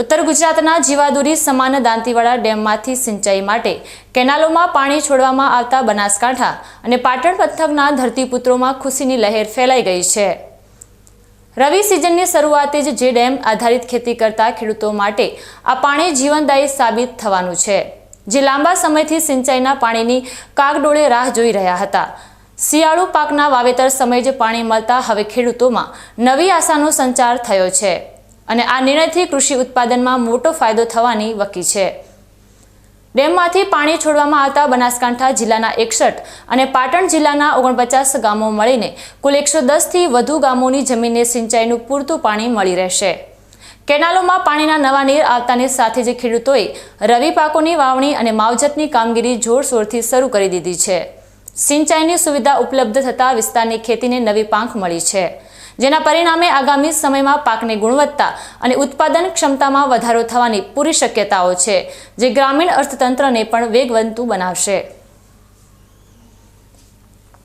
ઉત્તર ગુજરાતના જીવાદોરી સમાન દાંતીવાડા ડેમમાંથી સિંચાઈ માટે કેનાલોમાં પાણી છોડવામાં આવતા બનાસકાંઠા અને પાટણ પંથકના ધરતીપુત્રોમાં ખુશીની લહેર ફેલાઈ ગઈ છે। રવિ સિઝનની શરૂઆતે જ જે ડેમ આધારિત ખેતી કરતા ખેડૂતો માટે આ પાણી જીવનદાયી સાબિત થવાનું છે, જે લાંબા સમયથી સિંચાઈના પાણીની કાગડોળે રાહ જોઈ રહ્યા હતા। શિયાળુ પાકના વાવેતર સમયે જ પાણી મળતા હવે ખેડૂતોમાં નવી આશાનો સંચાર થયો છે અને આ નિર્ણયથી કૃષિ ઉત્પાદનમાં મોટો ફાયદો થવાની વકી છે। ડેમમાંથી પાણી છોડવામાં આવતા બનાસકાંઠા જિલ્લાના 61 અને પાટણ જિલ્લાના 49 ગામો મળીને કુલ 110થી વધુ ગામોની જમીનને સિંચાઈનું પૂરતું પાણી મળી રહેશે। કેનાલોમાં પાણીના નવા નીર આવતાની સાથે જ ખેડૂતોએ રવિ પાકોની વાવણી અને માવજતની કામગીરી જોરશોરથી શરૂ કરી દીધી છે। સિંચાઈની સુવિધા ઉપલબ્ધ થતાં વિસ્તારની ખેતીને નવી પાંખ મળી છે, જેના પરિણામે આગામી સમયમાં પાકની ગુણવત્તા અને ઉત્પાદન ક્ષમતામાં વધારો થવાની પૂરી શક્યતાઓ છે, જે ગ્રામીણ અર્થતંત્રને પણ વેગવંતુ બનાવશે।